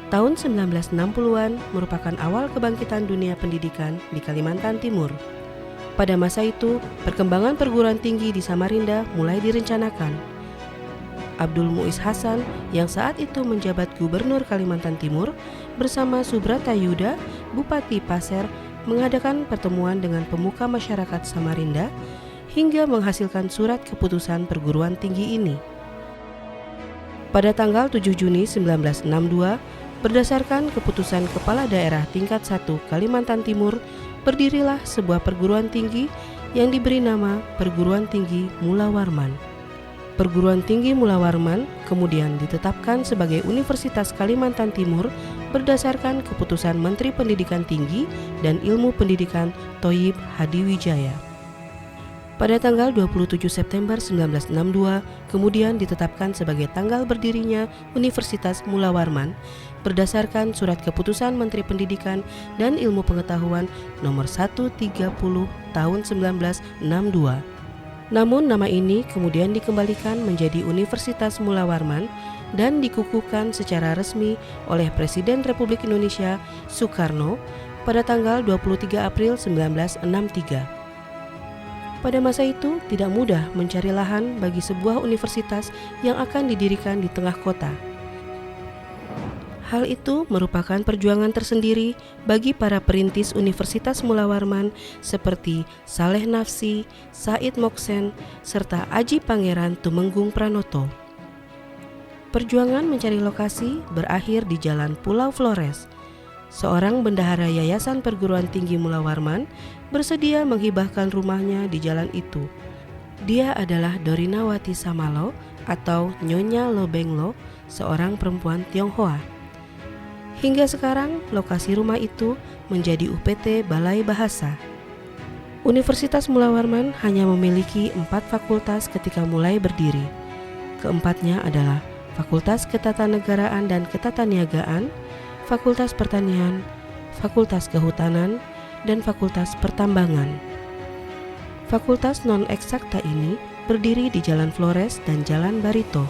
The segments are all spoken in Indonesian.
Tahun 1960-an merupakan awal kebangkitan dunia pendidikan di Kalimantan Timur. Pada masa itu, perkembangan perguruan tinggi di Samarinda mulai direncanakan. Abdul Muiz Hasan yang saat itu menjabat Gubernur Kalimantan Timur bersama Subrata Yuda, Bupati Pasir, mengadakan pertemuan dengan pemuka masyarakat Samarinda hingga menghasilkan surat keputusan perguruan tinggi ini. Pada tanggal 7 Juni 1962, berdasarkan keputusan Kepala Daerah Tingkat 1 Kalimantan Timur, berdirilah sebuah perguruan tinggi yang diberi nama Perguruan Tinggi Mula Warman. Perguruan Tinggi Mula Warman kemudian ditetapkan sebagai Universitas Kalimantan Timur berdasarkan keputusan Menteri Pendidikan Tinggi dan Ilmu Pendidikan Thoyib Hadiwijaya. Pada tanggal 27 September 1962, kemudian ditetapkan sebagai tanggal berdirinya Universitas Mula Warman berdasarkan Surat Keputusan Menteri Pendidikan dan Ilmu Pengetahuan Nomor 130 Tahun 1962. Namun nama ini kemudian dikembalikan menjadi Universitas Mula Warman dan dikukuhkan secara resmi oleh Presiden Republik Indonesia Soekarno pada tanggal 23 April 1963. Pada masa itu tidak mudah mencari lahan bagi sebuah universitas yang akan didirikan di tengah kota. Hal itu merupakan perjuangan tersendiri bagi para perintis Universitas Mula Warman seperti Saleh Nafsi, Said Moksen, serta Aji Pangeran Tumenggung Pranoto. Perjuangan mencari lokasi berakhir di Jalan Pulau Flores. Seorang bendahara Yayasan Perguruan Tinggi Mula Warman bersedia menghibahkan rumahnya di jalan itu. Dia adalah Dorinawati Samalo atau Nyonya Lobenglo, seorang perempuan Tionghoa. Hingga sekarang, lokasi rumah itu menjadi UPT Balai Bahasa. Universitas Mula Warman hanya memiliki 4 fakultas ketika mulai berdiri. Keempatnya adalah Fakultas Ketatanegaraan dan Ketataniagaan, Fakultas Pertanian, Fakultas Kehutanan, dan Fakultas Pertambangan. Fakultas non-eksakta ini berdiri di Jalan Flores dan Jalan Barito.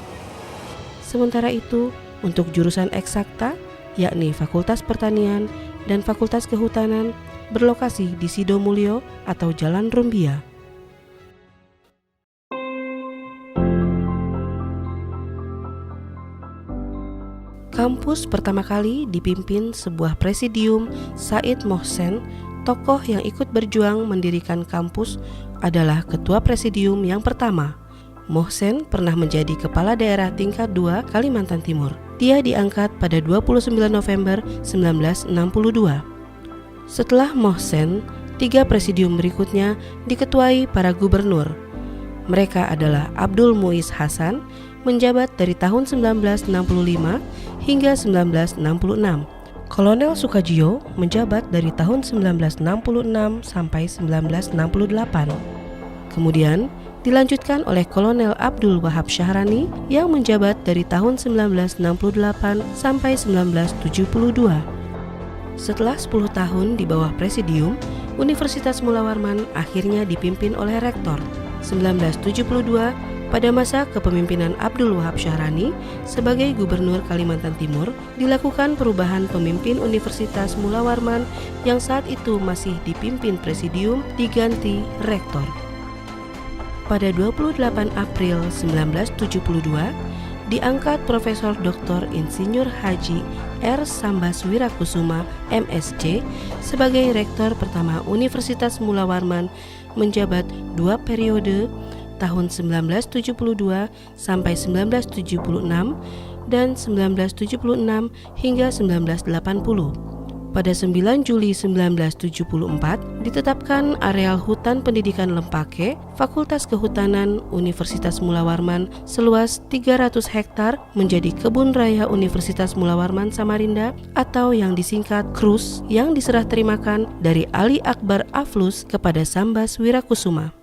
Sementara itu, untuk jurusan eksakta, yakni Fakultas Pertanian dan Fakultas Kehutanan, berlokasi di Sidomulyo atau Jalan Rumbia. Kampus pertama kali dipimpin sebuah presidium Said Mohsen. Tokoh yang ikut berjuang mendirikan kampus adalah ketua presidium yang pertama. Mohsen pernah menjadi kepala daerah tingkat 2 Kalimantan Timur. Dia diangkat pada 29 November 1962. Setelah Mohsen, 3 presidium berikutnya diketuai para gubernur. Mereka adalah Abdul Muiz Hasan, menjabat dari tahun 1965 hingga 1966. Kolonel Sukajio menjabat dari tahun 1966 sampai 1968. Kemudian dilanjutkan oleh Kolonel Abdul Wahab Syahrani yang menjabat dari tahun 1968 sampai 1972. Setelah 10 tahun di bawah presidium, Universitas Mula Warman akhirnya dipimpin oleh rektor. 1972, pada masa kepemimpinan Abdul Wahab Syahrani sebagai Gubernur Kalimantan Timur, dilakukan perubahan pemimpin Universitas Mula Warman yang saat itu masih dipimpin presidium diganti rektor. Pada 28 April 1972, diangkat Profesor Dr. Insinyur Haji R. Sambaswirakusuma MSc sebagai rektor pertama Universitas Mula Warman, menjabat 2 periode tahun 1972 sampai 1976 dan 1976 hingga 1980. Pada 9 Juli 1974 ditetapkan areal hutan pendidikan Lempake, Fakultas Kehutanan Universitas Mula Warman seluas 300 hektar menjadi Kebun Raya Universitas Mula Warman Samarinda atau yang disingkat KRUS, yang diserah terimakan dari Ali Akbar Aflus kepada Sambaswirakusuma.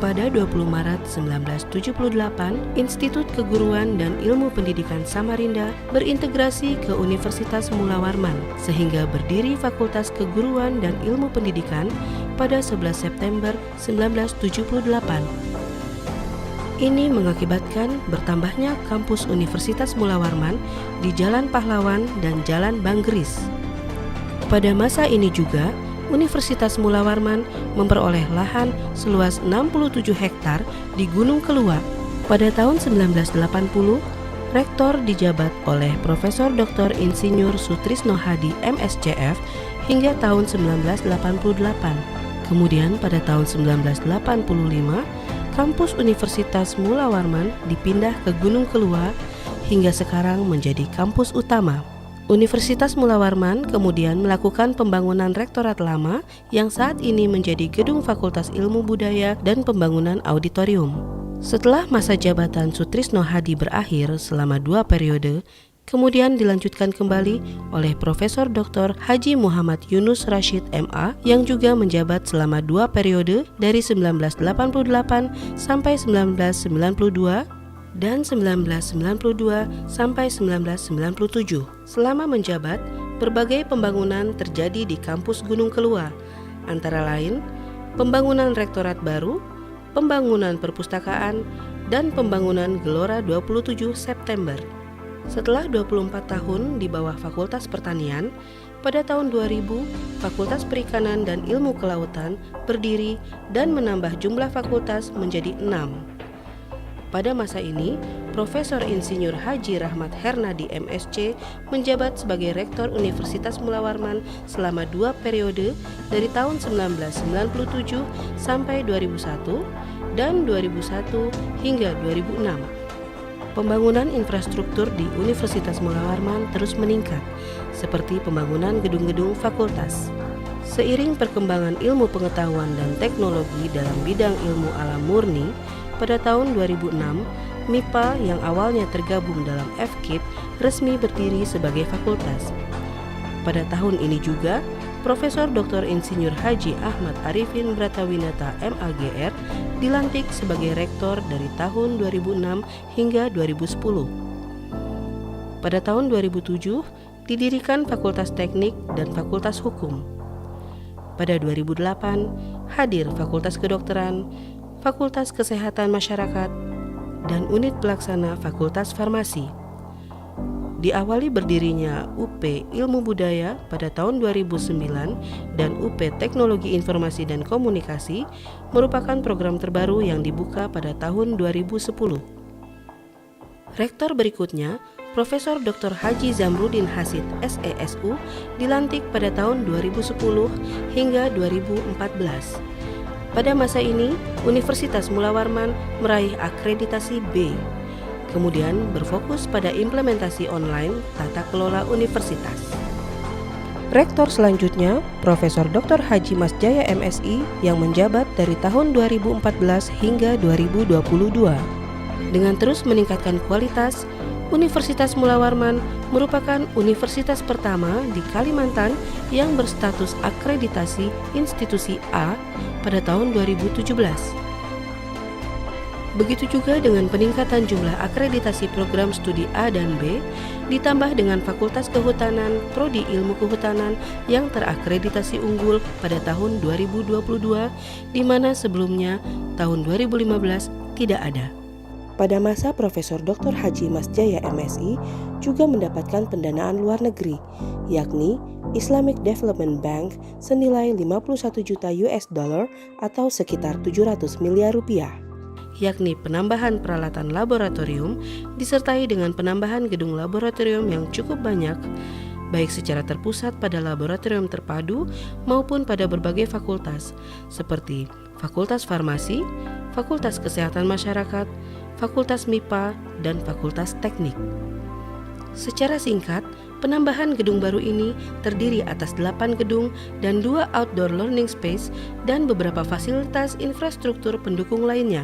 Pada 20 Maret 1978, Institut Keguruan dan Ilmu Pendidikan Samarinda berintegrasi ke Universitas Mula Warman, sehingga berdiri Fakultas Keguruan dan Ilmu Pendidikan pada 11 September 1978. Ini mengakibatkan bertambahnya kampus Universitas Mula Warman di Jalan Pahlawan dan Jalan Banggeris. Pada masa ini juga, Universitas Mula Warman memperoleh lahan seluas 67 hektar di Gunung Kelua. Pada tahun 1980, rektor dijabat oleh Profesor Dr. Insinyur Sutrisno Hadi MSCF hingga tahun 1988. Kemudian pada tahun 1985, kampus Universitas Mula Warman dipindah ke Gunung Kelua hingga sekarang menjadi kampus utama. Universitas Mula Warman kemudian melakukan pembangunan rektorat lama yang saat ini menjadi gedung Fakultas Ilmu Budaya dan pembangunan auditorium. Setelah masa jabatan Sutrisno Hadi berakhir selama 2 periode, kemudian dilanjutkan kembali oleh Profesor Dr. Haji Muhammad Yunus Rashid MA yang juga menjabat selama 2 periode dari 1988 sampai 1992 dan 1992 sampai 1997. Selama menjabat, berbagai pembangunan terjadi di kampus Gunung Kelua, antara lain pembangunan rektorat baru, pembangunan perpustakaan, dan pembangunan Gelora 27 September. Setelah 24 tahun di bawah Fakultas Pertanian, pada tahun 2000, Fakultas Perikanan dan Ilmu Kelautan berdiri dan menambah jumlah fakultas menjadi 6. Pada masa ini, Profesor Insinyur Haji Rahmat Hernadi MSc menjabat sebagai Rektor Universitas Mula Warman selama 2 periode dari tahun 1997 sampai 2001 dan 2001 hingga 2006. Pembangunan infrastruktur di Universitas Mula Warman terus meningkat, seperti pembangunan gedung-gedung fakultas. Seiring perkembangan ilmu pengetahuan dan teknologi dalam bidang ilmu alam murni, pada tahun 2006, MIPA yang awalnya tergabung dalam FKIP resmi berdiri sebagai fakultas. Pada tahun ini juga, Profesor Dr. Insinyur Haji Ahmad Arifin Bratawinata MAGR dilantik sebagai rektor dari tahun 2006 hingga 2010. Pada tahun 2007, didirikan Fakultas Teknik dan Fakultas Hukum. Pada 2008, hadir Fakultas Kedokteran, Fakultas Kesehatan Masyarakat, dan unit pelaksana Fakultas Farmasi. Diawali berdirinya UP Ilmu Budaya pada tahun 2009 dan UP Teknologi Informasi dan Komunikasi merupakan program terbaru yang dibuka pada tahun 2010. Rektor berikutnya, Profesor Dr. Haji Zamrudin Hasid SESU dilantik pada tahun 2010 hingga 2014. Pada masa ini, Universitas Mula Warman meraih akreditasi B, kemudian berfokus pada implementasi online tata kelola universitas. Rektor selanjutnya, Profesor Dr. Haji Mas Jaya MSI yang menjabat dari tahun 2014 hingga 2022. Dengan terus meningkatkan kualitas, Universitas Mula Warman merupakan universitas pertama di Kalimantan yang berstatus akreditasi institusi A pada tahun 2017. Begitu juga dengan peningkatan jumlah akreditasi program studi A dan B, ditambah dengan Fakultas Kehutanan, Prodi Ilmu Kehutanan yang terakreditasi unggul pada tahun 2022, di mana sebelumnya tahun 2015 tidak ada. Pada masa Profesor Dr. Haji Mas Jaya MSI juga mendapatkan pendanaan luar negeri, yakni Islamic Development Bank senilai 51 juta US dollar atau sekitar 700 miliar rupiah, yakni penambahan peralatan laboratorium disertai dengan penambahan gedung laboratorium yang cukup banyak, baik secara terpusat pada laboratorium terpadu maupun pada berbagai fakultas, seperti Fakultas Farmasi, Fakultas Kesehatan Masyarakat, Fakultas MIPA, dan Fakultas Teknik. Secara singkat, penambahan gedung baru ini terdiri atas 8 gedung dan 2 outdoor learning space dan beberapa fasilitas infrastruktur pendukung lainnya.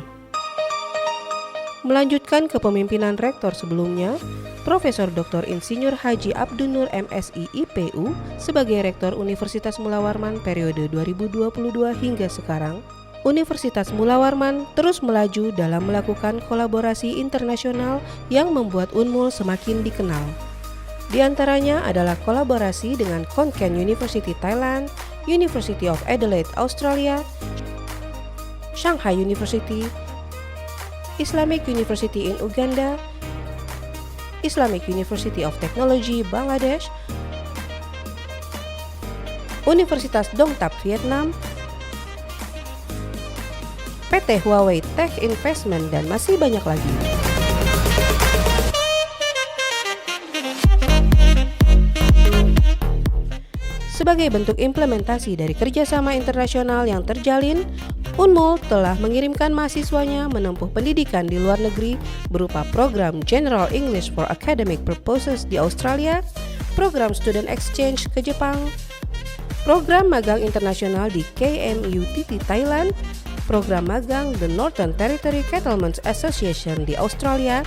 Melanjutkan kepemimpinan rektor sebelumnya, Profesor Dr. Insinyur Haji Abdun Nur MSI IPU sebagai Rektor Universitas Mula Warman periode 2022 hingga sekarang, Universitas Mula Warman terus melaju dalam melakukan kolaborasi internasional yang membuat Unmul semakin dikenal. Di antaranya adalah kolaborasi dengan Konkan University Thailand, University of Adelaide Australia, Shanghai University, Islamic University in Uganda, Islamic University of Technology Bangladesh, Universitas Dong Thap Vietnam, PT Huawei Tech Investment, dan masih banyak lagi. Sebagai bentuk implementasi dari kerjasama internasional yang terjalin, Unmul telah mengirimkan mahasiswanya menempuh pendidikan di luar negeri berupa program General English for Academic Purposes di Australia, program Student Exchange ke Jepang, program magang internasional di KMUTT Thailand, program magang The Northern Territory Cattlemen's Association di Australia,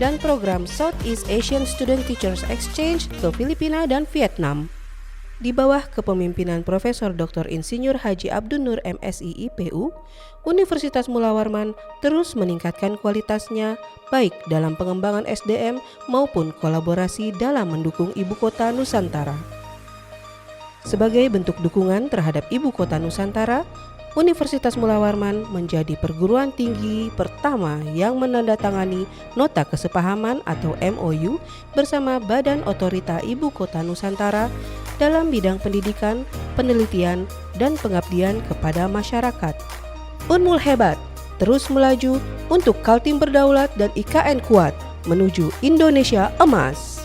dan program Southeast Asian Student Teachers Exchange ke Filipina dan Vietnam. Di bawah kepemimpinan Profesor Dr. Insinyur Haji Abdun Nur MSI IPU, Universitas Mula Warman terus meningkatkan kualitasnya baik dalam pengembangan SDM maupun kolaborasi dalam mendukung Ibu Kota Nusantara. Sebagai bentuk dukungan terhadap Ibu Kota Nusantara, Universitas Mula Warman menjadi perguruan tinggi pertama yang menandatangani Nota Kesepahaman atau MOU bersama Badan Otorita Ibu Kota Nusantara dalam bidang pendidikan, penelitian, dan pengabdian kepada masyarakat. Unmul hebat, terus melaju untuk Kaltim berdaulat dan IKN kuat menuju Indonesia emas.